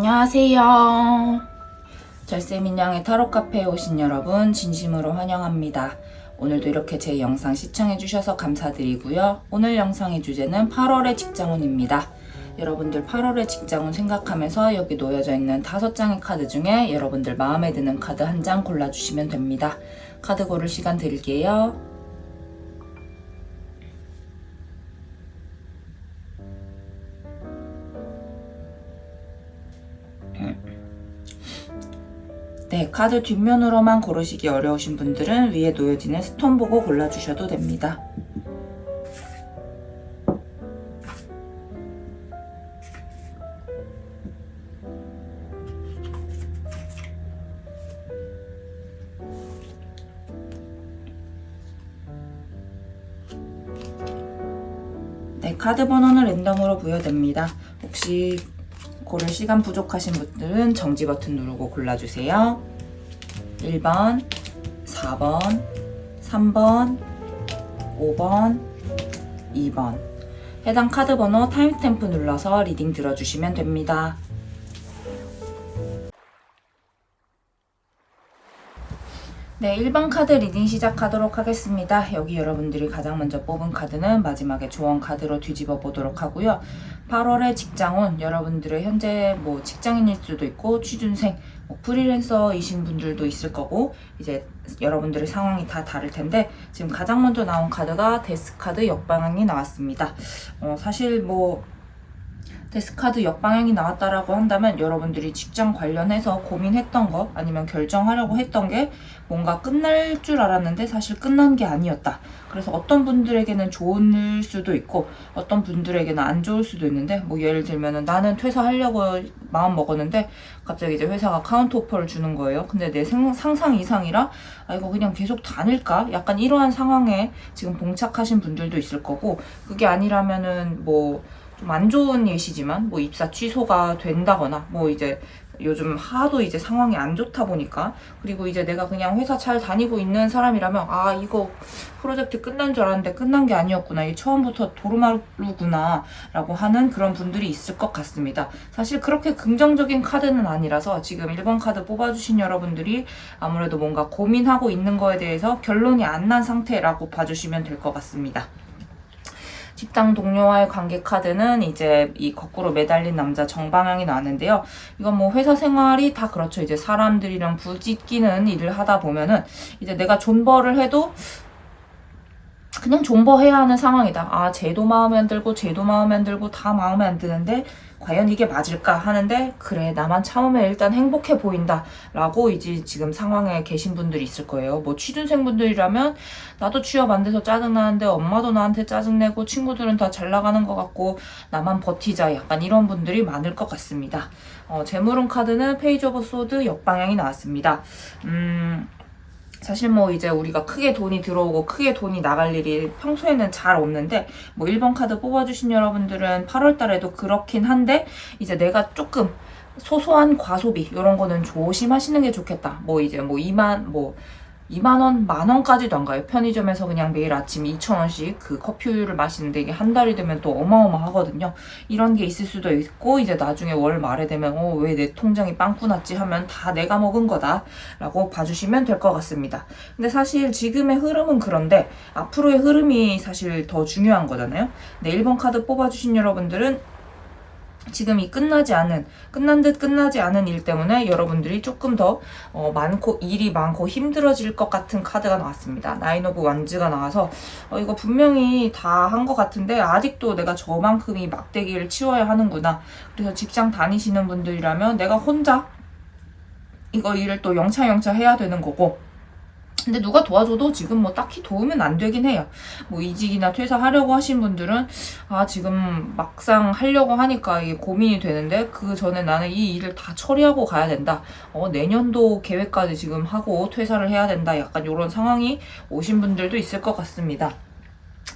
안녕하세요. 절세민양의 타로 카페에 오신 여러분 진심으로 환영합니다. 오늘도 이렇게 제 영상 시청해주셔서 감사드리고요. 오늘 영상의 주제는 8월의 직장운입니다. 여러분들 8월의 직장운 생각하면서 여기 놓여져 있는 5장의 카드 중에 여러분들 마음에 드는 카드 한 장 골라주시면 됩니다. 카드 고를 시간 드릴게요. 네, 카드 뒷면으로만 고르시기 어려우신 분들은 위에 놓여지는 스톤 보고 골라주셔도 됩니다. 네, 카드 번호는 랜덤으로 부여됩니다. 혹시 고를 시간 부족하신 분들은 정지 버튼 누르고 골라주세요. 1번, 4번, 3번, 5번, 2번. 해당 카드 번호 타임스탬프 눌러서 리딩 들어주시면 됩니다. 네, 1번 카드 리딩 시작하도록 하겠습니다. 여기 여러분들이 가장 먼저 뽑은 카드는 마지막에 조언 카드로 뒤집어 보도록 하고요. 8월의 직장운, 여러분들의 현재 뭐 직장인일 수도 있고 취준생, 프리랜서이신 분들도 있을 거고 이제 여러분들의 상황이 다 다를 텐데 지금 가장 먼저 나온 카드가 데스 카드 역방향이 나왔습니다. 사실 뭐 데스카드 역방향이 나왔다라고 한다면 여러분들이 직장 관련해서 고민했던 거 아니면 결정하려고 했던 게 뭔가 끝날 줄 알았는데 사실 끝난 게 아니었다. 그래서 어떤 분들에게는 좋을 수도 있고 어떤 분들에게는 안 좋을 수도 있는데 뭐 예를 들면은 나는 퇴사하려고 마음 먹었는데 갑자기 이제 회사가 카운터 오퍼를 주는 거예요. 근데 내 상상 이상이라 아 이거 그냥 계속 다닐까? 약간 이러한 상황에 지금 봉착하신 분들도 있을 거고 그게 아니라면은 뭐 좀 안 좋은 예시지만 뭐 입사 취소가 된다거나 뭐 이제 요즘 하도 이제 상황이 안 좋다 보니까 그리고 이제 내가 그냥 회사 잘 다니고 있는 사람이라면 아 이거 프로젝트 끝난 줄 알았는데 끝난 게 아니었구나 이게 처음부터 도루마루구나 라고 하는 그런 분들이 있을 것 같습니다. 사실 그렇게 긍정적인 카드는 아니라서 지금 1번 카드 뽑아주신 여러분들이 아무래도 뭔가 고민하고 있는 거에 대해서 결론이 안 난 상태라고 봐주시면 될 것 같습니다. 직장 동료와의 관계 카드는 이제 이 거꾸로 매달린 남자 정방향이 나왔는데요. 이건 뭐 회사 생활이 다 그렇죠. 이제 사람들이랑 부딪히는 일을 하다 보면은 이제 내가 존버를 해도 그냥 존버해야 하는 상황이다. 아, 쟤도 마음에 안 들고 쟤도 마음에 안 들고 다 마음에 안 드는데 과연 이게 맞을까 하는데 그래 나만 참으면 일단 행복해 보인다 라고 이제 지금 상황에 계신 분들이 있을 거예요. 뭐 취준생분들이라면 나도 취업 안 돼서 짜증나는데 엄마도 나한테 짜증내고 친구들은 다 잘 나가는 것 같고 나만 버티자 약간 이런 분들이 많을 것 같습니다. 재물운 카드는 페이지 오브 소드 역방향이 나왔습니다. 사실 뭐 이제 우리가 크게 돈이 들어오고 크게 돈이 나갈 일이 평소에는 잘 없는데 뭐 1번 카드 뽑아주신 여러분들은 8월 달에도 그렇긴 한데 이제 내가 조금 소소한 과소비 이런 거는 조심하시는 게 좋겠다. 뭐 이제 뭐 2만 원, 만 원까지도 안 가요. 편의점에서 그냥 매일 아침 2,000원씩 그 커피우유를 마시는데 이게 한 달이 되면 또 어마어마하거든요. 이런 게 있을 수도 있고 이제 나중에 월 말에 되면 왜 내 통장이 빵꾸 났지 하면 다 내가 먹은 거다 라고 봐주시면 될 것 같습니다. 근데 사실 지금의 흐름은 그런데 앞으로의 흐름이 사실 더 중요한 거잖아요. 네, 1번 카드 뽑아주신 여러분들은 지금 이 끝난 듯 끝나지 않은 일 때문에 여러분들이 조금 더 일이 많고 힘들어질 것 같은 카드가 나왔습니다. 나인 오브 완즈가 나와서 이거 분명히 다 한 것 같은데 아직도 내가 저만큼이 막대기를 치워야 하는구나. 그래서 직장 다니시는 분들이라면 내가 혼자 이거 일을 또 영차영차 해야 되는 거고 근데 누가 도와줘도 지금 뭐 딱히 도우면 안 되긴 해요. 뭐 이직이나 퇴사하려고 하신 분들은 아 지금 막상 하려고 하니까 이게 고민이 되는데 그 전에 나는 이 일을 다 처리하고 가야 된다. 내년도 계획까지 지금 하고 퇴사를 해야 된다. 약간 이런 상황이 오신 분들도 있을 것 같습니다.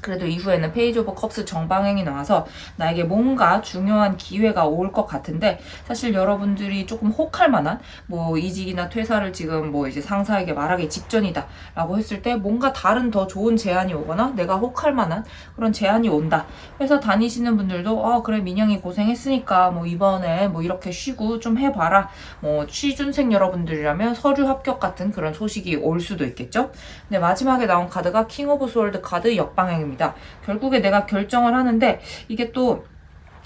그래도 이후에는 페이지 오브 컵스 정방향이 나와서 나에게 뭔가 중요한 기회가 올 것 같은데, 사실 여러분들이 조금 혹할 만한 뭐 이직이나 퇴사를 지금 뭐 이제 상사에게 말하기 직전이다 라고 했을 때 뭔가 다른 더 좋은 제안이 오거나 내가 혹할 만한 그런 제안이 온다. 회사 다니시는 분들도 그래 민영이 고생했으니까 뭐 이번에 뭐 이렇게 쉬고 좀 해봐라, 뭐 취준생 여러분들이라면 서류 합격 같은 그런 소식이 올 수도 있겠죠. 근데 마지막에 나온 카드가 킹 오브 스월드 카드 역방향입니다. 결국에 내가 결정을 하는데 이게 또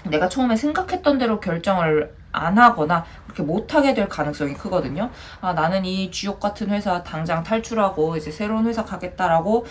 내가 처음에 생각했던 대로 결정을 안 하거나 그렇게 못하게 될 가능성이 크거든요. 나는 이 쥐욕 같은 회사 당장 탈출하고 이제 새로운 회사 가겠다라고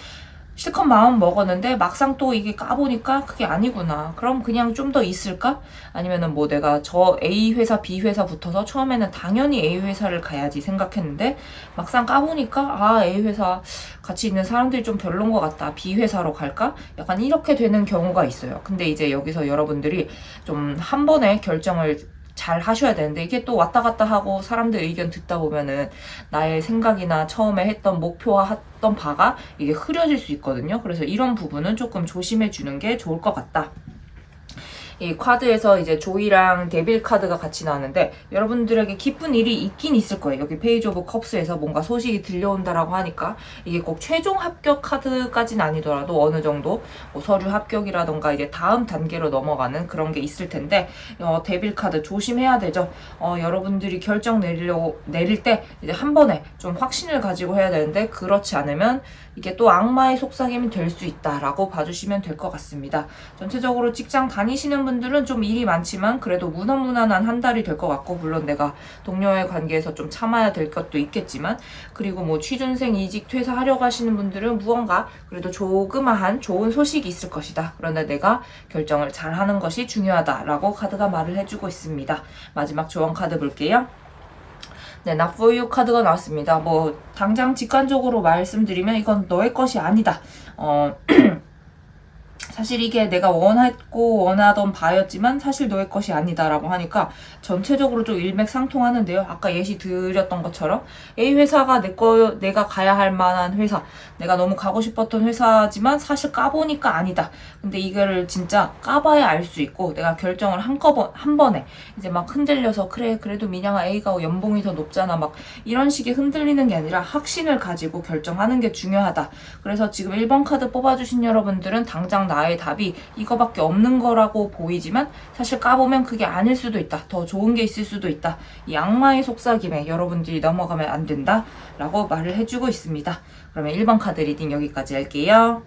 실컷 마음 먹었는데 막상 또 이게 까보니까 그게 아니구나. 그럼 그냥 좀 더 있을까? 아니면은 뭐 내가 저 A 회사, B 회사 붙어서 처음에는 당연히 A 회사를 가야지 생각했는데 막상 까보니까 A 회사 같이 있는 사람들이 좀 별론 것 같다. B 회사로 갈까? 약간 이렇게 되는 경우가 있어요. 근데 이제 여기서 여러분들이 좀 한 번에 결정을 잘 하셔야 되는데, 이게 또 왔다 갔다 하고 사람들 의견 듣다 보면은 나의 생각이나 처음에 했던 목표와 했던 바가 이게 흐려질 수 있거든요. 그래서 이런 부분은 조금 조심해 주는 게 좋을 것 같다. 이 카드에서 이제 조이랑 데빌 카드가 같이 나왔는데 여러분들에게 기쁜 일이 있긴 있을 거예요. 여기 페이지 오브 컵스에서 뭔가 소식이 들려온다라고 하니까 이게 꼭 최종 합격 카드까지는 아니더라도 어느 정도 뭐 서류 합격이라던가 이제 다음 단계로 넘어가는 그런 게 있을 텐데, 데빌 카드 조심해야 되죠. 여러분들이 결정 내릴 때 이제 한 번에 좀 확신을 가지고 해야 되는데, 그렇지 않으면 이게 또 악마의 속삭임이 될 수 있다라고 봐주시면 될 것 같습니다. 전체적으로 직장 다니시는 분들은 좀 일이 많지만 그래도 무난무난한 한 달이 될 것 같고, 물론 내가 동료의 관계에서 좀 참아야 될 것도 있겠지만, 그리고 뭐 취준생 이직 퇴사하려고 하시는 분들은 무언가 그래도 조그마한 좋은 소식이 있을 것이다. 그런데 내가 결정을 잘 하는 것이 중요하다라고 카드가 말을 해주고 있습니다. 마지막 조언 카드 볼게요. 네, Not for you 카드가 나왔습니다. 뭐 당장 직관적으로 말씀드리면 이건 너의 것이 아니다. 사실 이게 내가 원하던 바였지만 사실 너의 것이 아니다라고 하니까 전체적으로 좀 일맥상통하는데요. 아까 예시 드렸던 것처럼 A 회사가 내가 가야 할 만한 회사, 내가 너무 가고 싶었던 회사지만 사실 까보니까 아니다. 근데 이거를 진짜 까봐야 알 수 있고, 내가 결정을 한 번에 이제 막 흔들려서 그래 그래도 민영아 A가 연봉이 더 높잖아 막 이런 식의 흔들리는 게 아니라 확신을 가지고 결정하는 게 중요하다. 그래서 지금 1번 카드 뽑아주신 여러분들은 당장 나의 답이 이거밖에 없는 거라고 보이지만 사실 까보면 그게 아닐 수도 있다. 더 좋은 게 있을 수도 있다. 이 악마의 속삭임에 여러분들이 넘어가면 안 된다 라고 말을 해주고 있습니다. 그러면 1번 카드 리딩 여기까지 할게요.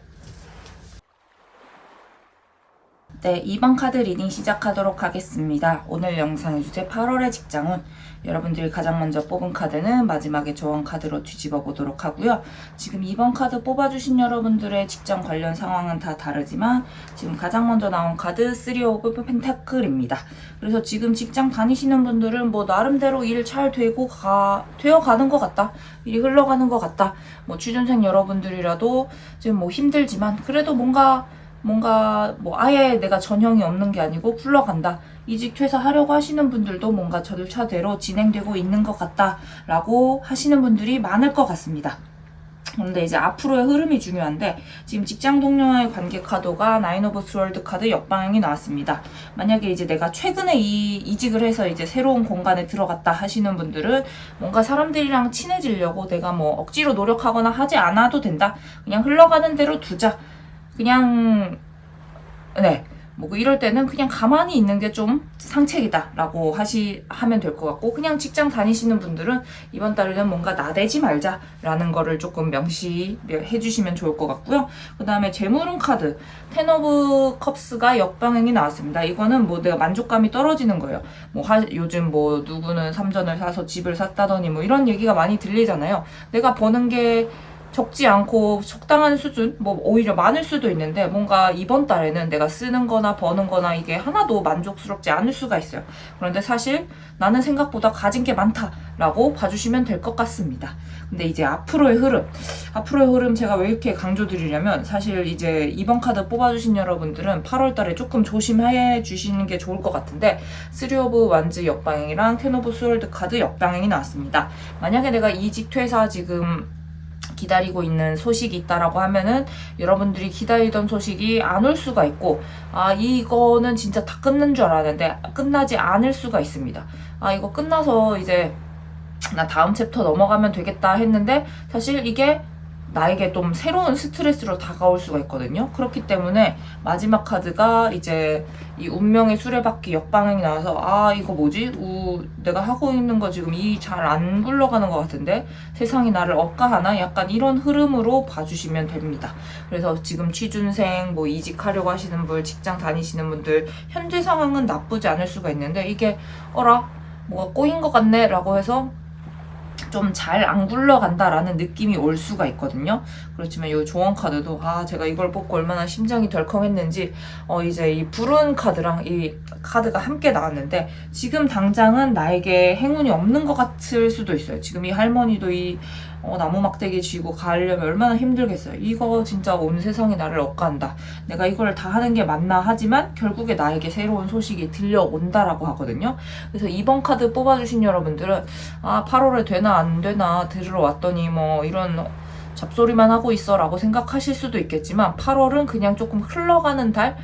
네, 2번 카드 리딩 시작하도록 하겠습니다. 오늘 영상의 주제 8월의 직장운. 여러분들이 가장 먼저 뽑은 카드는 마지막에 조언 카드로 뒤집어 보도록 하고요. 지금 2번 카드 뽑아주신 여러분들의 직장 관련 상황은 다 다르지만 지금 가장 먼저 나온 카드 3 오브 펜타클입니다. 그래서 지금 직장 다니시는 분들은 뭐 나름대로 일 잘 되어가는 것 같다. 일이 흘러가는 것 같다. 뭐 취준생 여러분들이라도 지금 뭐 힘들지만 그래도 뭔가 뭐 아예 내가 전형이 없는 게 아니고 굴러간다. 이직 퇴사하려고 하시는 분들도 뭔가 절차대로 진행되고 있는 것 같다라고 하시는 분들이 많을 것 같습니다. 근데 이제 앞으로의 흐름이 중요한데, 지금 직장 동료와의 관계 카드가 9 오브 스월드 카드 역방향이 나왔습니다. 만약에 이제 내가 최근에 이직을 해서 이제 새로운 공간에 들어갔다 하시는 분들은 뭔가 사람들이랑 친해지려고 내가 뭐 억지로 노력하거나 하지 않아도 된다. 그냥 흘러가는 대로 두자. 그냥 뭐 이럴 때는 그냥 가만히 있는 게 좀 상책이다 라고 하면 될 것 같고, 그냥 직장 다니시는 분들은 이번 달에는 뭔가 나대지 말자 라는 거를 조금 명시해 주시면 좋을 것 같고요. 그 다음에 재물운 카드 10 오브 컵스가 역방향이 나왔습니다. 이거는 뭐 내가 만족감이 떨어지는 거예요. 뭐 요즘 뭐 누구는 삼전을 사서 집을 샀다더니 뭐 이런 얘기가 많이 들리잖아요. 내가 버는 게 적지 않고 적당한 수준, 뭐 오히려 많을 수도 있는데 뭔가 이번 달에는 내가 쓰는 거나 버는 거나 이게 하나도 만족스럽지 않을 수가 있어요. 그런데 사실 나는 생각보다 가진 게 많다라고 봐주시면 될 것 같습니다. 근데 이제 앞으로의 흐름 제가 왜 이렇게 강조드리냐면, 사실 이제 이번 카드 뽑아주신 여러분들은 8월 달에 조금 조심해 주시는 게 좋을 것 같은데, 3 오브 완즈 역방향이랑 10 오브 스월드 카드 역방향이 나왔습니다. 만약에 내가 이직 퇴사 지금 기다리고 있는 소식이 있다라고 하면은 여러분들이 기다리던 소식이 안 올 수가 있고, 이거는 진짜 다 끝난 줄 알았는데 끝나지 않을 수가 있습니다. 이거 끝나서 이제 나 다음 챕터 넘어가면 되겠다 했는데 사실 이게 나에게 좀 새로운 스트레스로 다가올 수가 있거든요. 그렇기 때문에 마지막 카드가 이제 이 운명의 수레바퀴 역방향이 나와서 이거 뭐지? 내가 하고 있는 거 지금 잘 안 굴러가는 것 같은데 세상이 나를 억까하나? 약간 이런 흐름으로 봐주시면 됩니다. 그래서 지금 취준생, 뭐 이직하려고 하시는 분, 직장 다니시는 분들 현재 상황은 나쁘지 않을 수가 있는데 이게 뭐가 꼬인 것 같네 라고 해서 좀 잘 안 굴러간다라는 느낌이 올 수가 있거든요. 그렇지만 이 조언 카드도 제가 이걸 뽑고 얼마나 심장이 덜컹했는지 이제 이 불운 카드랑 이 카드가 함께 나왔는데 지금 당장은 나에게 행운이 없는 것 같을 수도 있어요. 지금 이 할머니도 이 나무 막대기 쥐고 가려면 얼마나 힘들겠어요. 이거 진짜 온 세상이 나를 억까한다. 내가 이걸 다 하는 게 맞나 하지만 결국에 나에게 새로운 소식이 들려온다라고 하거든요. 그래서 이번 카드 뽑아주신 여러분들은 8월에 되나 안 되나 들으러 왔더니 뭐 이런 잡소리만 하고 있어 라고 생각하실 수도 있겠지만 8월은 그냥 조금 흘러가는 달,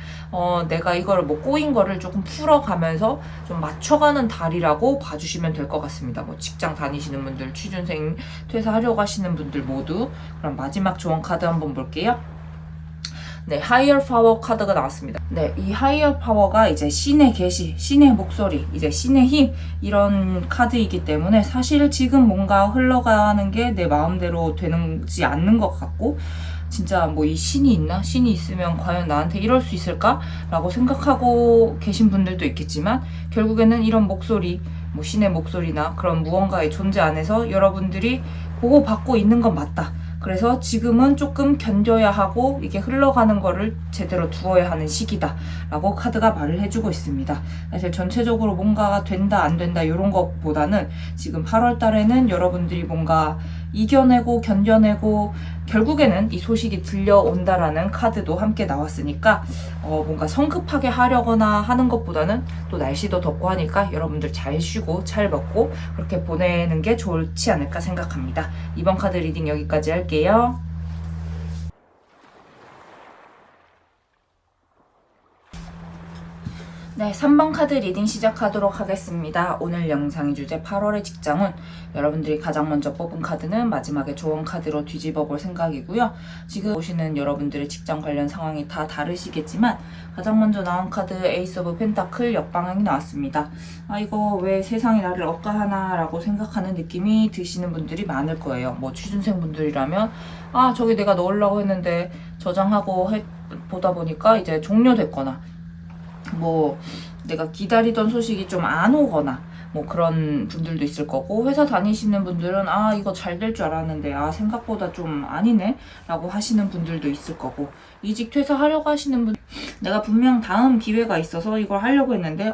내가 이걸 뭐 꼬인 거를 조금 풀어가면서 좀 맞춰가는 달이라고 봐주시면 될 것 같습니다. 뭐 직장 다니시는 분들, 취준생 퇴사하려고 하시는 분들 모두. 그럼 마지막 조언 카드 한번 볼게요. 네, 하이어 파워 카드가 나왔습니다. 네, 이 하이어 파워가 이제 신의 계시, 신의 목소리, 이제 신의 힘 이런 카드이기 때문에 사실 지금 뭔가 흘러가는 게 내 마음대로 되지 않는 것 같고 진짜 뭐 이 신이 있나? 신이 있으면 과연 나한테 이럴 수 있을까? 라고 생각하고 계신 분들도 있겠지만 결국에는 이런 목소리, 뭐 신의 목소리나 그런 무언가의 존재 안에서 여러분들이 보호받고 있는 건 맞다. 그래서 지금은 조금 견뎌야 하고 이게 흘러가는 거를 제대로 두어야 하는 시기다 라고 카드가 말을 해주고 있습니다. 사실 전체적으로 뭔가 된다 안 된다 이런 것보다는 지금 8월 달에는 여러분들이 뭔가 이겨내고 견뎌내고 결국에는 이 소식이 들려온다라는 카드도 함께 나왔으니까 뭔가 성급하게 하려거나 하는 것보다는 또 날씨도 덥고 하니까 여러분들 잘 쉬고 잘 먹고 그렇게 보내는 게 좋지 않을까 생각합니다. 이번 카드 리딩 여기까지 할게요. 네, 3번 카드 리딩 시작하도록 하겠습니다. 오늘 영상의 주제 8월의 직장운, 여러분들이 가장 먼저 뽑은 카드는 마지막에 조언 카드로 뒤집어 볼 생각이고요. 지금 보시는 여러분들의 직장 관련 상황이 다 다르시겠지만 가장 먼저 나온 카드 에이스 오브 펜타클 역방향이 나왔습니다. 이거 왜 세상이 나를 억까하나 라고 생각하는 느낌이 드시는 분들이 많을 거예요. 뭐 취준생 분들이라면 저기 내가 넣으려고 했는데 저장하고 보다 보니까 이제 종료됐거나 뭐 내가 기다리던 소식이 좀 안 오거나 뭐 그런 분들도 있을 거고, 회사 다니시는 분들은 이거 잘 될 줄 알았는데 생각보다 좀 아니네 라고 하시는 분들도 있을 거고, 이직 퇴사하려고 하시는 분, 내가 분명 다음 기회가 있어서 이걸 하려고 했는데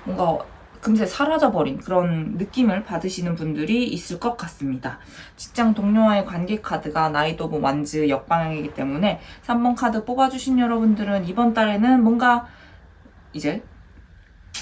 뭔가 금세 사라져버린 그런 느낌을 받으시는 분들이 있을 것 같습니다. 직장 동료와의 관계 카드가 나이트 오브 완즈 역방향이기 때문에 3번 카드 뽑아주신 여러분들은 이번 달에는 뭔가 이제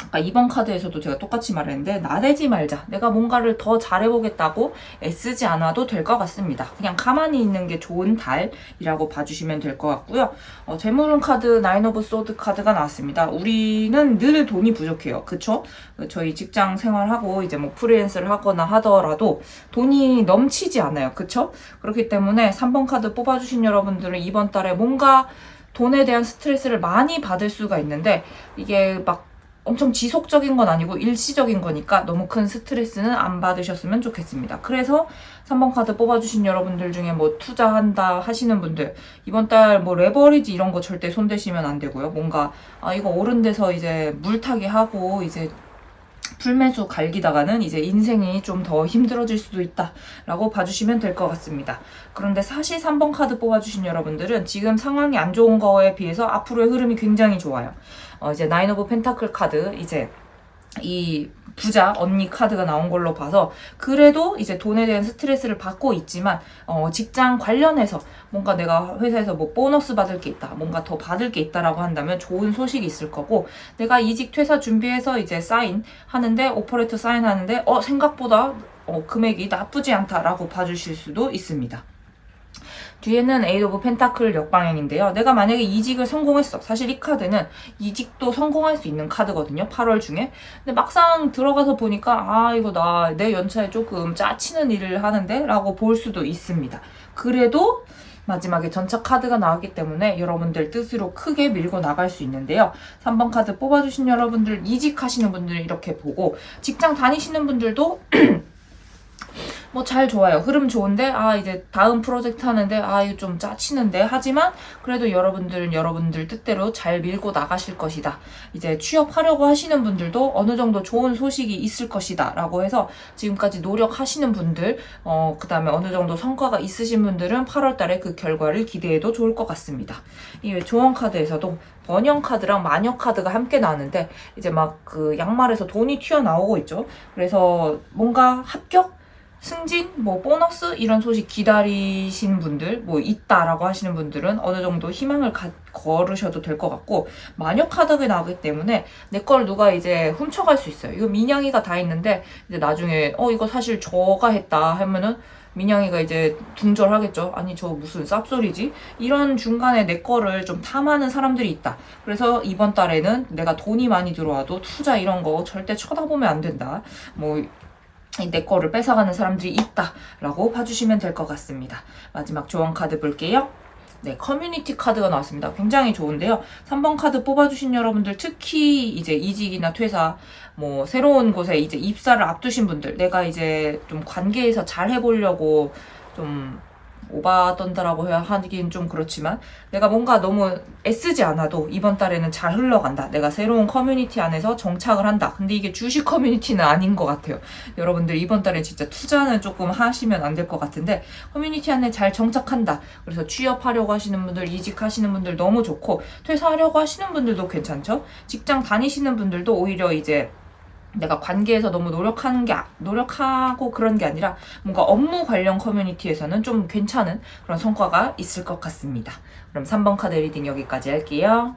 아까 2번 카드에서도 제가 똑같이 말했는데 나대지 말자. 내가 뭔가를 더 잘해보겠다고 애쓰지 않아도 될 것 같습니다. 그냥 가만히 있는 게 좋은 달이라고 봐주시면 될 것 같고요. 재물운 카드 나인 오브 소드 카드가 나왔습니다. 우리는 늘 돈이 부족해요. 그쵸? 저희 직장 생활하고 이제 뭐 프리랜서를 하거나 하더라도 돈이 넘치지 않아요. 그쵸? 그렇기 때문에 3번 카드 뽑아주신 여러분들은 이번 달에 뭔가 돈에 대한 스트레스를 많이 받을 수가 있는데 이게 막 엄청 지속적인 건 아니고 일시적인 거니까 너무 큰 스트레스는 안 받으셨으면 좋겠습니다. 그래서 3번 카드 뽑아주신 여러분들 중에 뭐 투자한다 하시는 분들 이번 달 뭐 레버리지 이런 거 절대 손대시면 안 되고요. 뭔가 이거 오른 데서 이제 물타기 하고 이제 풀매수 갈기다가는 이제 인생이 좀 더 힘들어질 수도 있다라고 봐주시면 될 것 같습니다. 그런데 사실 3번 카드 뽑아주신 여러분들은 지금 상황이 안 좋은 거에 비해서 앞으로의 흐름이 굉장히 좋아요. 이제 나인 오브 펜타클 카드, 이제 이 부자 언니 카드가 나온 걸로 봐서 그래도 이제 돈에 대한 스트레스를 받고 있지만 직장 관련해서 뭔가 내가 회사에서 뭐 보너스 받을 게 있다, 뭔가 더 받을 게 있다라고 한다면 좋은 소식이 있을 거고, 내가 이직 퇴사 준비해서 이제 사인 하는데 오퍼레이터 사인 하는데 생각보다 금액이 나쁘지 않다라고 봐주실 수도 있습니다. 뒤에는 에이드 오브 펜타클 역방향인데요. 내가 만약에 이직을 성공했어. 사실 이 카드는 이직도 성공할 수 있는 카드거든요. 8월 중에. 근데 막상 들어가서 보니까 아 이거 나 내 연차에 조금 짜치는 일을 하는데? 라고 볼 수도 있습니다. 그래도 마지막에 전차 카드가 나왔기 때문에 여러분들 뜻으로 크게 밀고 나갈 수 있는데요. 3번 카드 뽑아주신 여러분들 이직하시는 분들 이렇게 보고 직장 다니시는 분들도 뭐 잘 좋아요. 흐름 좋은데 아 이제 다음 프로젝트 하는데 아 이거 좀 짜치는데 하지만 그래도 여러분들은 여러분들 뜻대로 잘 밀고 나가실 것이다. 이제 취업하려고 하시는 분들도 어느 정도 좋은 소식이 있을 것이다 라고 해서 지금까지 노력하시는 분들 그 다음에 어느 정도 성과가 있으신 분들은 8월 달에 그 결과를 기대해도 좋을 것 같습니다. 이 조언 카드에서도 번영 카드랑 마녀 카드가 함께 나왔는데 이제 막 그 양말에서 돈이 튀어나오고 있죠. 그래서 뭔가 합격? 승진, 뭐 보너스 이런 소식 기다리신 분들, 뭐 있다라고 하시는 분들은 어느 정도 희망을 걸으셔도 될 것 같고 마녀 카드가 나오기 때문에 내 걸 누가 이제 훔쳐갈 수 있어요. 이거 민영이가 다 했는데 이제 나중에 이거 사실 저가 했다 하면은 민영이가 이제 둥절하겠죠. 아니 저 무슨 쌉소리지? 이런 중간에 내 거를 좀 탐하는 사람들이 있다. 그래서 이번 달에는 내가 돈이 많이 들어와도 투자 이런 거 절대 쳐다보면 안 된다. 뭐 내 거를 뺏어가는 사람들이 있다라고 봐주시면 될 것 같습니다. 마지막 조언 카드 볼게요. 네, 커뮤니티 카드가 나왔습니다. 굉장히 좋은데요. 3번 카드 뽑아주신 여러분들 특히 이제 이직이나 퇴사, 뭐 새로운 곳에 이제 입사를 앞두신 분들, 내가 이제 좀 관계에서 잘 해보려고 좀 오바던다라고 하긴 좀 그렇지만 내가 뭔가 너무 애쓰지 않아도 이번 달에는 잘 흘러간다. 내가 새로운 커뮤니티 안에서 정착을 한다. 근데 이게 주식 커뮤니티는 아닌 것 같아요. 여러분들 이번 달에 진짜 투자는 조금 하시면 안 될 것 같은데 커뮤니티 안에 잘 정착한다. 그래서 취업하려고 하시는 분들, 이직하시는 분들 너무 좋고 퇴사하려고 하시는 분들도 괜찮죠. 직장 다니시는 분들도 오히려 이제 내가 관계에서 너무 노력하고 그런 게 아니라 뭔가 업무 관련 커뮤니티에서는 좀 괜찮은 그런 성과가 있을 것 같습니다. 그럼 3번 카드 리딩 여기까지 할게요.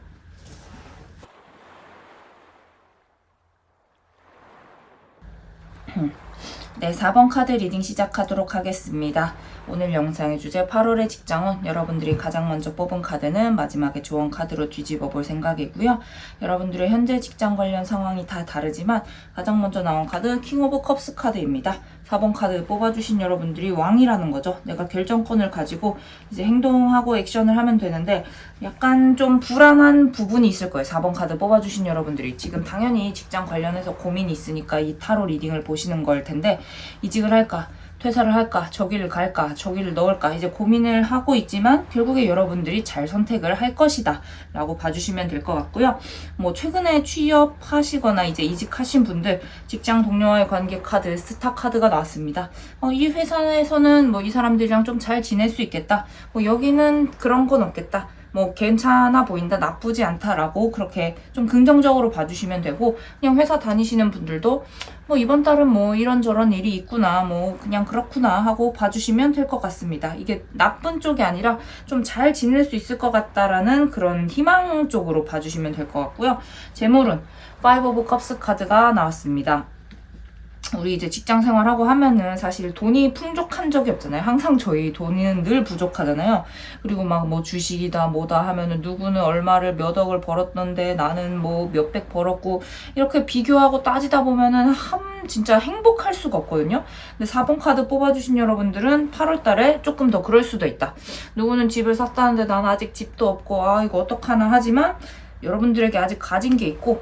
네, 4번 카드 리딩 시작하도록 하겠습니다. 오늘 영상의 주제 8월의 직장운, 여러분들이 가장 먼저 뽑은 카드는 마지막에 조언 카드로 뒤집어 볼 생각이고요. 여러분들의 현재 직장 관련 상황이 다 다르지만 가장 먼저 나온 카드 킹 오브 컵스 카드입니다. 4번 카드 뽑아주신 여러분들이 왕이라는 거죠. 내가 결정권을 가지고 이제 행동하고 액션을 하면 되는데 약간 좀 불안한 부분이 있을 거예요. 4번 카드 뽑아주신 여러분들이 지금 당연히 직장 관련해서 고민이 있으니까 이 타로 리딩을 보시는 걸 텐데 이직을 할까? 퇴사를 할까? 저기를 갈까? 저기를 넣을까? 이제 고민을 하고 있지만 결국에 여러분들이 잘 선택을 할 것이다 라고 봐주시면 될 것 같고요. 뭐 최근에 취업하시거나 이제 이직하신 분들 직장 동료와의 관계 카드 스타 카드가 나왔습니다. 이 회사에서는 뭐 이 사람들이랑 좀 잘 지낼 수 있겠다. 뭐 여기는 그런 건 없겠다. 뭐 괜찮아 보인다, 나쁘지 않다라고 그렇게 좀 긍정적으로 봐주시면 되고 그냥 회사 다니시는 분들도 뭐 이번 달은 뭐 이런저런 일이 있구나, 뭐 그냥 그렇구나 하고 봐주시면 될 것 같습니다. 이게 나쁜 쪽이 아니라 좀 잘 지낼 수 있을 것 같다라는 그런 희망 쪽으로 봐주시면 될 것 같고요. 재물은 5 오브 컵스 카드가 나왔습니다. 우리 이제 직장 생활하고 하면은 사실 돈이 풍족한 적이 없잖아요. 항상 저희 돈은 늘 부족하잖아요. 그리고 막 뭐 주식이다 뭐다 하면은 누구는 얼마를 몇 억을 벌었던데 나는 뭐 몇백 벌었고 이렇게 비교하고 따지다 보면은 진짜 행복할 수가 없거든요. 근데 4번 카드 뽑아주신 여러분들은 8월 달에 조금 더 그럴 수도 있다. 누구는 집을 샀다는데 난 아직 집도 없고 아 이거 어떡하나 하지만 여러분들에게 아직 가진 게 있고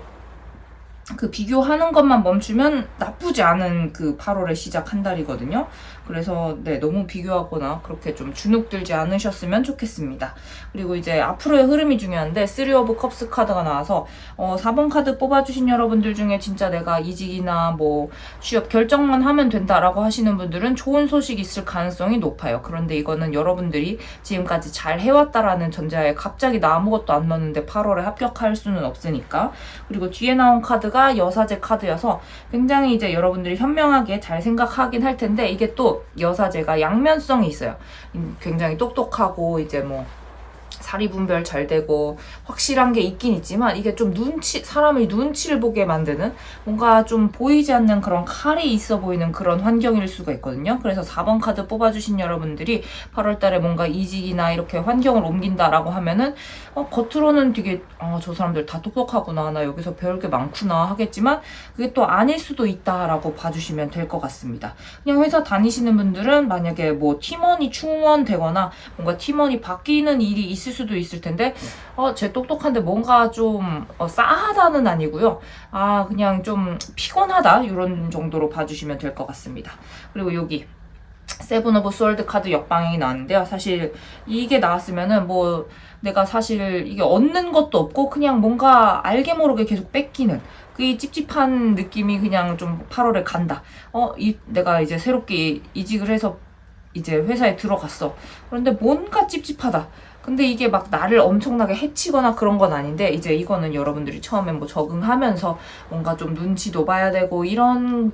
그 비교하는 것만 멈추면 나쁘지 않은 그 8월의 시작 한 달이거든요. 그래서 네, 너무 비교하거나 그렇게 좀 주눅들지 않으셨으면 좋겠습니다. 그리고 이제 앞으로의 흐름이 중요한데 3 오브 컵스 카드가 나와서 4번 카드 뽑아주신 여러분들 중에 진짜 내가 이직이나 뭐 취업 결정만 하면 된다라고 하시는 분들은 좋은 소식이 있을 가능성이 높아요. 그런데 이거는 여러분들이 지금까지 잘 해왔다라는 전제하에 갑자기 나 아무것도 안 넣었는데 8월에 합격할 수는 없으니까. 그리고 뒤에 나온 카드가 여사제 카드여서 굉장히 이제 여러분들이 현명하게 잘 생각하긴 할 텐데 이게 또 여사제가 양면성이 있어요. 굉장히 똑똑하고 이제 뭐 사리 분별 잘 되고 확실한 게 있긴 있지만 이게 좀 사람의 눈치를 보게 만드는 뭔가 좀 보이지 않는 그런 칼이 있어 보이는 그런 환경일 수가 있거든요. 그래서 4번 카드 뽑아주신 여러분들이 8월 달에 뭔가 이직이나 이렇게 환경을 옮긴다라고 하면은 겉으로는 되게 저 사람들 다 똑똑하구나, 나 여기서 배울 게 많구나 하겠지만 그게 또 아닐 수도 있다라고 봐주시면 될 것 같습니다. 그냥 회사 다니시는 분들은 만약에 뭐 팀원이 충원되거나 뭔가 팀원이 바뀌는 일이 있을 수도 있을 텐데 쟤 똑똑한데 뭔가 좀 싸하다는 아니고요. 그냥 좀 피곤하다 이런 정도로 봐주시면 될 것 같습니다. 그리고 여기 세븐 오브 스월드 카드 역방향이 나왔는데요. 사실 이게 나왔으면은 뭐 내가 사실 이게 얻는 것도 없고 그냥 뭔가 알게 모르게 계속 뺏기는 그 찝찝한 느낌이 그냥 좀 8월에 간다. 내가 이제 새롭게 이직을 해서 이제 회사에 들어갔어. 그런데 뭔가 찝찝하다. 근데 이게 막 나를 엄청나게 해치거나 그런 건 아닌데 이제 이거는 여러분들이 처음엔 뭐 적응하면서 뭔가 좀 눈치도 봐야 되고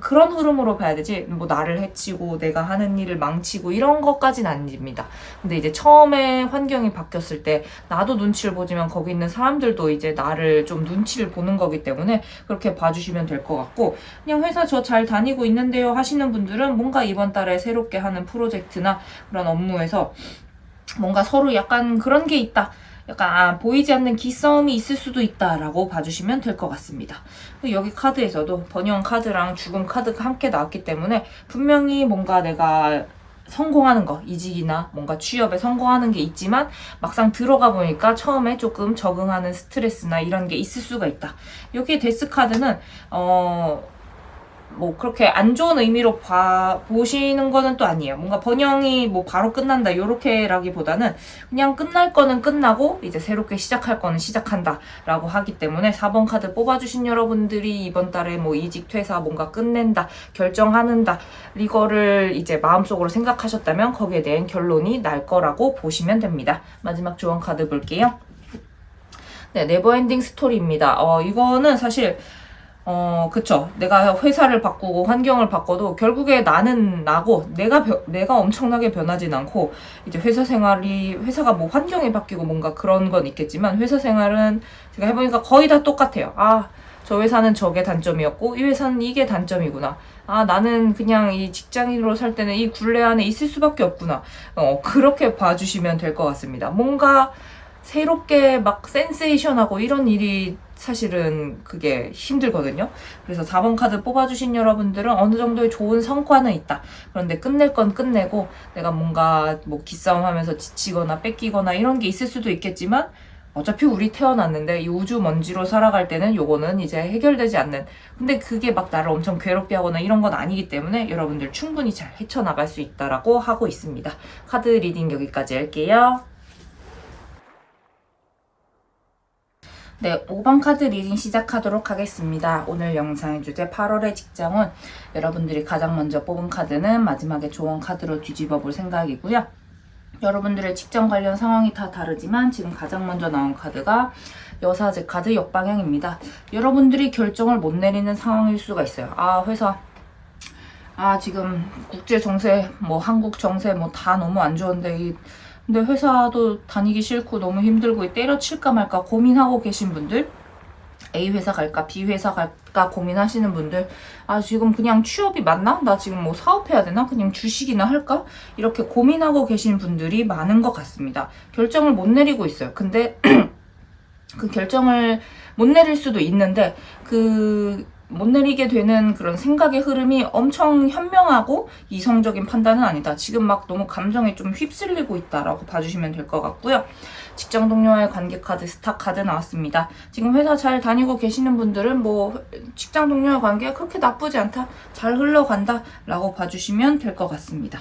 그런 흐름으로 봐야 되지 뭐 나를 해치고 내가 하는 일을 망치고 이런 것까진 아닙니다. 근데 이제 처음에 환경이 바뀌었을 때 나도 눈치를 보지만 거기 있는 사람들도 이제 나를 좀 눈치를 보는 거기 때문에 그렇게 봐주시면 될 것 같고, 그냥 회사 저 잘 다니고 있는데요 하시는 분들은 뭔가 이번 달에 새롭게 하는 프로젝트나 그런 업무에서 뭔가 서로 약간 그런 게 있다. 약간 보이지 않는 기싸움이 있을 수도 있다라고 봐주시면 될 것 같습니다. 여기 카드에서도 번영 카드랑 죽음 카드가 함께 나왔기 때문에 분명히 뭔가 내가 성공하는 거, 이직이나 뭔가 취업에 성공하는 게 있지만 막상 들어가 보니까 처음에 조금 적응하는 스트레스나 이런 게 있을 수가 있다. 여기 데스 카드는 뭐 그렇게 안 좋은 의미로 보시는 거는 또 아니에요. 뭔가 번영이 뭐 바로 끝난다 요렇게라기보다는 그냥 끝날 거는 끝나고 이제 새롭게 시작할 거는 시작한다 라고 하기 때문에 4번 카드 뽑아주신 여러분들이 이번 달에 뭐 이직 퇴사 뭔가 끝낸다 결정하는다 이거를 이제 마음속으로 생각하셨다면 거기에 대한 결론이 날 거라고 보시면 됩니다. 마지막 조언 카드 볼게요. 네, 네버엔딩 스토리입니다. 이거는 사실 그쵸. 내가 회사를 바꾸고 환경을 바꿔도 결국에 나는 나고 내가 엄청나게 변하진 않고 이제 회사가 뭐 환경이 바뀌고 뭔가 그런 건 있겠지만 회사 생활은 제가 해보니까 거의 다 똑같아요. 저 회사는 저게 단점이었고 이 회사는 이게 단점이구나. 나는 그냥 이 직장인으로 살 때는 이 굴레 안에 있을 수밖에 없구나. 그렇게 봐주시면 될 것 같습니다. 뭔가 새롭게 막 센세이션하고 이런 일이 사실은 그게 힘들거든요. 그래서 4번 카드 뽑아주신 여러분들은 어느 정도의 좋은 성과는 있다. 그런데 끝낼 건 끝내고 내가 뭔가 뭐 기싸움 하면서 지치거나 뺏기거나 이런 게 있을 수도 있겠지만 어차피 우리 태어났는데 이 우주 먼지로 살아갈 때는 요거는 이제 해결되지 않는, 근데 그게 막 나를 엄청 괴롭게 하거나 이런 건 아니기 때문에 여러분들 충분히 잘 헤쳐나갈 수 있다라고 하고 있습니다. 카드 리딩 여기까지 할게요. 네, 5번 카드 리딩 시작하도록 하겠습니다. 오늘 영상의 주제 8월의 직장운, 여러분들이 가장 먼저 뽑은 카드는 마지막에 조언 카드로 뒤집어 볼 생각이고요. 여러분들의 직장 관련 상황이 다 다르지만 지금 가장 먼저 나온 카드가 여사제 카드 역방향입니다. 여러분들이 결정을 못 내리는 상황일 수가 있어요. 회사 지금 국제 정세, 뭐 한국 정세 뭐 다 너무 안 좋은데 근데 회사도 다니기 싫고 너무 힘들고 때려칠까 말까 고민하고 계신 분들, A 회사 갈까 B 회사 갈까 고민하시는 분들, 지금 그냥 취업이 맞나? 나 지금 뭐 사업해야 되나? 그냥 주식이나 할까? 이렇게 고민하고 계신 분들이 많은 것 같습니다. 결정을 못 내리고 있어요. 근데 그 결정을 못 내릴 수도 있는데 못 내리게 되는 그런 생각의 흐름이 엄청 현명하고 이성적인 판단은 아니다. 지금 막 너무 감정에 좀 휩쓸리고 있다라고 봐주시면 될 것 같고요. 직장 동료와의 관계 카드 스타 카드 나왔습니다. 지금 회사 잘 다니고 계시는 분들은 뭐 직장 동료와의 관계가 그렇게 나쁘지 않다, 잘 흘러간다 라고 봐주시면 될 것 같습니다.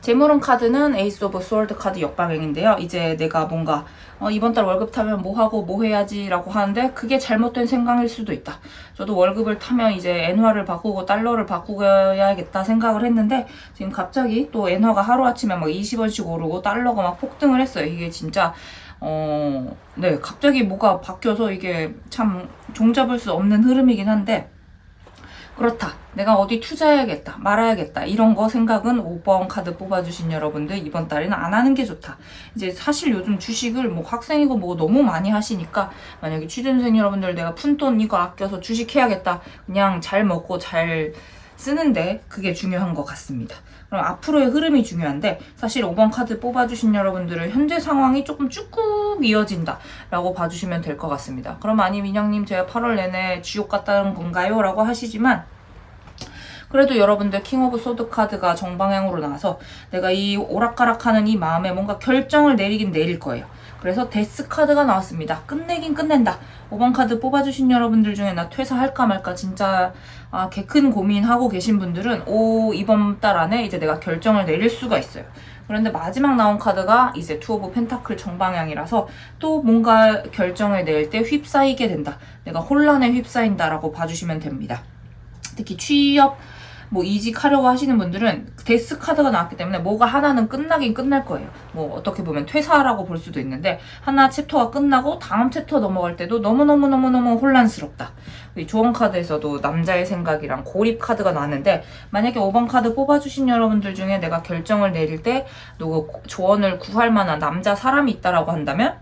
재물운 카드는 에이스 오브 스월드 카드 역방향인데요. 이제 내가 뭔가 이번 달 월급 타면 뭐 하고 뭐 해야지 라고 하는데 그게 잘못된 생각일 수도 있다. 저도 월급을 타면 이제 엔화를 바꾸고 달러를 바꾸어야겠다 생각을 했는데 지금 갑자기 또 엔화가 하루아침에 막 20원씩 오르고 달러가 막 폭등을 했어요. 이게 진짜 네, 갑자기 뭐가 바뀌어서 이게 참 종잡을 수 없는 흐름이긴 한데, 그렇다. 내가 어디 투자해야겠다. 말아야겠다. 이런 거 생각은 5번 카드 뽑아주신 여러분들 이번 달에는 안 하는 게 좋다. 이제 사실 요즘 주식을 뭐 학생이고 뭐 너무 많이 하시니까 만약에 취준생 여러분들 내가 푼돈 이거 아껴서 주식 해야겠다. 그냥 잘 먹고 잘 쓰는데 그게 중요한 것 같습니다. 그럼 앞으로의 흐름이 중요한데 사실 5번 카드 뽑아주신 여러분들은 현재 상황이 조금 쭉 이어진다 라고 봐주시면 될 것 같습니다. 그럼 아니 민영님 제가 8월 내내 지옥 갔다는 건가요? 라고 하시지만 그래도 여러분들 킹 오브 소드 카드가 정방향으로 나와서 내가 이 오락가락하는 이 마음에 뭔가 결정을 내리긴 내릴 거예요. 그래서 데스 카드가 나왔습니다. 끝내긴 끝낸다. 5번 카드 뽑아주신 여러분들 중에 나 퇴사할까 말까 진짜 개 큰 고민하고 계신 분들은 이번 달 안에 이제 내가 결정을 내릴 수가 있어요. 그런데 마지막 나온 카드가 이제 투 오브 펜타클 정방향이라서 또 뭔가 결정을 내릴 때 휩싸이게 된다. 내가 혼란에 휩싸인다라고 봐주시면 됩니다. 특히 취업 뭐 이직하려고 하시는 분들은 데스 카드가 나왔기 때문에 뭐가 하나는 끝나긴 끝날 거예요. 뭐 어떻게 보면 퇴사라고 볼 수도 있는데 하나 챕터가 끝나고 다음 챕터 넘어갈 때도 너무너무 혼란스럽다. 이 조언 카드에서도 남자의 생각이랑 고립 카드가 나왔는데 만약에 5번 카드 뽑아주신 여러분들 중에 내가 결정을 내릴 때 누구 조언을 구할 만한 남자 사람이 있다라고 한다면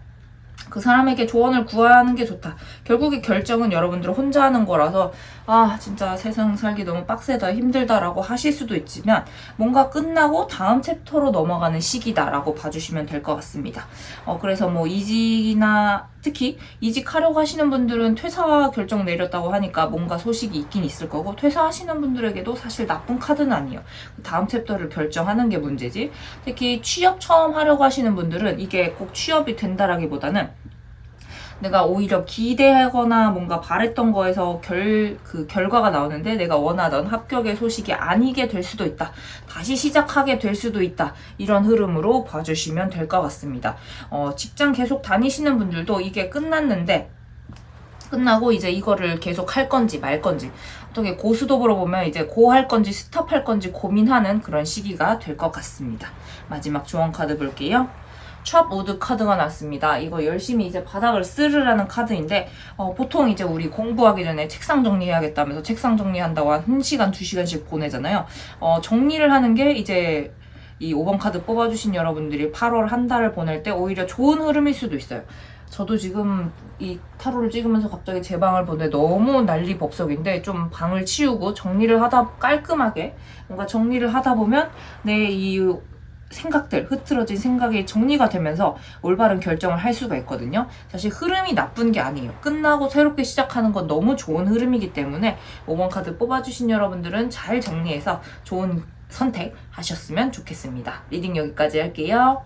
그 사람에게 조언을 구하는 게 좋다. 결국에 결정은 여러분들 혼자 하는 거라서 진짜 세상 살기 너무 빡세다 힘들다라고 하실 수도 있지만 뭔가 끝나고 다음 챕터로 넘어가는 시기다라고 봐주시면 될 것 같습니다. 그래서 뭐 이직이나 특히 이직하려고 하시는 분들은 퇴사 결정 내렸다고 하니까 뭔가 소식이 있긴 있을 거고 퇴사하시는 분들에게도 사실 나쁜 카드는 아니에요. 다음 챕터를 결정하는 게 문제지. 특히 취업 처음 하려고 하시는 분들은 이게 꼭 취업이 된다라기보다는 내가 오히려 기대하거나 뭔가 바랬던 거에서 결과가 나오는데 내가 원하던 합격의 소식이 아니게 될 수도 있다. 다시 시작하게 될 수도 있다. 이런 흐름으로 봐주시면 될 것 같습니다. 직장 계속 다니시는 분들도 이게 끝나고 이제 이거를 계속 할 건지 말 건지 어떻게 고수톱으로 보면 이제 고 할 건지 스톱할 건지 고민하는 그런 시기가 될 것 같습니다. 마지막 조언 카드 볼게요. 샵 우드 카드가 났습니다. 이거 열심히 이제 바닥을 쓸으라는 카드인데 보통 이제 우리 공부하기 전에 책상 정리해야겠다면서 책상 정리한다고 한 1시간, 2시간씩 보내잖아요. 정리를 하는 게 이제 이 5번 카드 뽑아주신 여러분들이 8월 한 달을 보낼 때 오히려 좋은 흐름일 수도 있어요. 저도 지금 이 타로를 찍으면서 갑자기 제 방을 보는데 너무 난리법석인데 좀 방을 치우고 정리를 하다 깔끔하게 뭔가 정리를 하다 보면 내 이 생각들, 흐트러진 생각이 정리가 되면서 올바른 결정을 할 수가 있거든요. 사실 흐름이 나쁜 게 아니에요. 끝나고 새롭게 시작하는 건 너무 좋은 흐름이기 때문에 5번 카드 뽑아주신 여러분들은 잘 정리해서 좋은 선택 하셨으면 좋겠습니다. 리딩 여기까지 할게요.